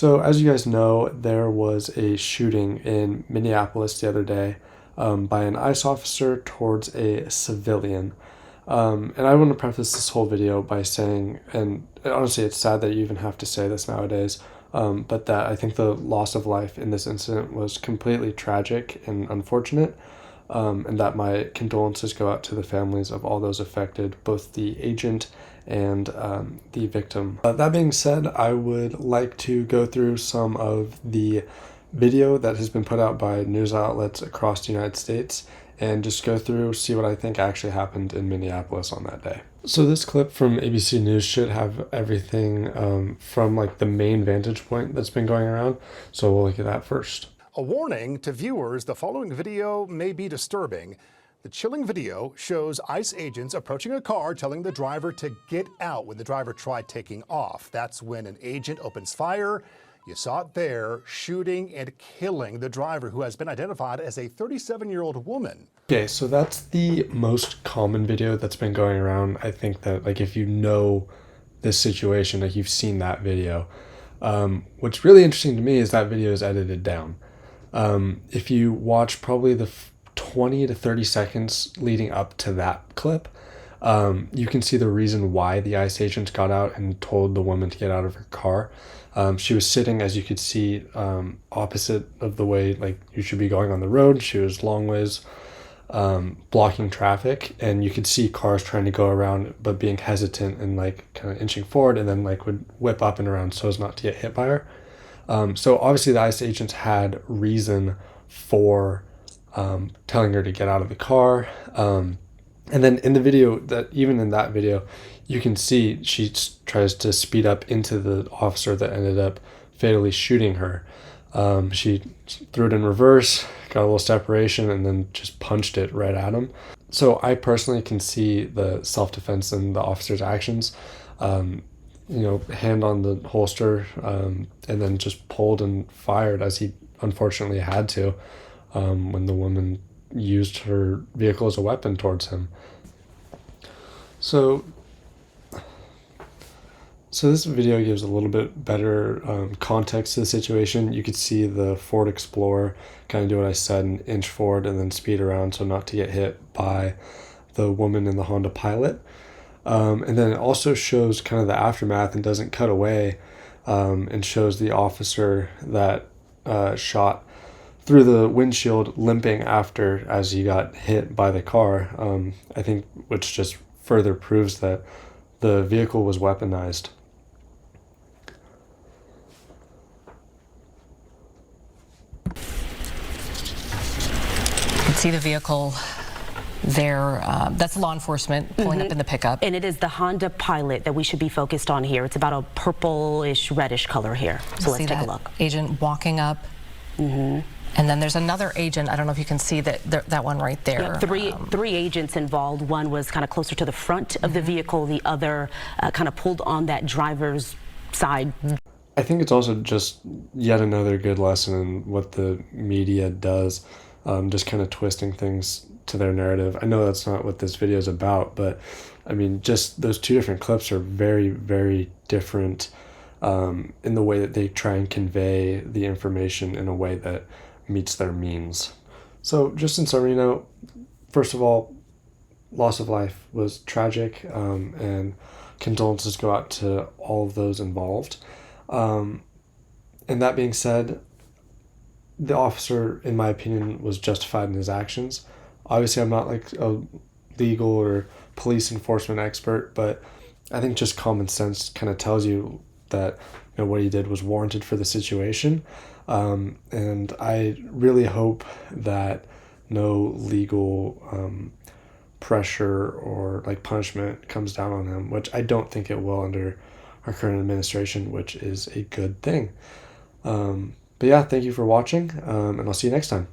So as you guys know, there was a shooting in Minneapolis the other day by an ICE officer towards a civilian. And I want to preface this whole video by saying, and honestly it's sad that you even have to say this nowadays, but that I think the loss of life in this incident was completely tragic and unfortunate, and that my condolences go out to the families of all those affected, both the agent and the victim. That being said, I would like to go through some of the video that has been put out by news outlets across the United States and just go through, see what I think actually happened in Minneapolis on that day. So this clip from ABC News should have everything from like the main vantage point that's been going around. So we'll look at that first. A warning to viewers, the following video may be disturbing. The chilling video shows ICE agents approaching a car telling the driver to get out when the driver tried taking off. That's when an agent opens fire. You saw it there, shooting and killing the driver, who has been identified as a 37-year-old woman. Okay, so that's the most common video that's been going around. I think that like if you know this situation, like you've seen that video. What's really interesting to me is that video is edited down. If you watch probably the 20 to 30 seconds leading up to that clip, you can see the reason why the ICE agents got out and told the woman to get out of her car. She was sitting, as you could see, opposite of the way like you should be going on the road. She was long ways blocking traffic, and you could see cars trying to go around but being hesitant and like kind of inching forward, and then like would whip up and around so as not to get hit by her. So obviously the ICE agents had reason for telling her to get out of the car. And then in the video, that even in that video, you can see she tries to speed up into the officer that ended up fatally shooting her. She threw it in reverse, got a little separation, and then just punched it right at him. So I personally can see the self-defense in the officer's actions. Hand on the holster, and then just pulled and fired as he unfortunately had to, when the woman used her vehicle as a weapon towards him. So this video gives a little bit better context to the situation. You could see the Ford Explorer kind of do what I said and inch forward and then speed around so not to get hit by the woman in the Honda Pilot. And then it also shows kind of the aftermath and doesn't cut away, and shows the officer that shot through the windshield limping after as he got hit by the car. I think which just further proves that the vehicle was weaponized. You can see the vehicle there. That's law enforcement pulling up in the pickup. And it is the Honda Pilot that we should be focused on here. It's about a purplish reddish color here. So let's take a look. Agent walking up. And then there's another agent. I don't know if you can see that one right there. Yeah, three agents involved. One was kind of closer to the front of the vehicle. The other kind of pulled on that driver's side. I think it's also just yet another good lesson in what the media does, just kind of twisting things to their narrative. I know that's not what this video is about, but I mean, just those two different clips are very, very different in the way that they try and convey the information in a way that meets their means. So just in summary, first of all, loss of life was tragic, and condolences go out to all of those involved. And that being said, the officer, in my opinion, was justified in his actions. Obviously, I'm not like a legal or police enforcement expert, but I think just common sense kind of tells you that what he did was warranted for the situation. And I really hope that no legal pressure or like punishment comes down on him, which I don't think it will under our current administration, which is a good thing. But yeah, thank you for watching, and I'll see you next time.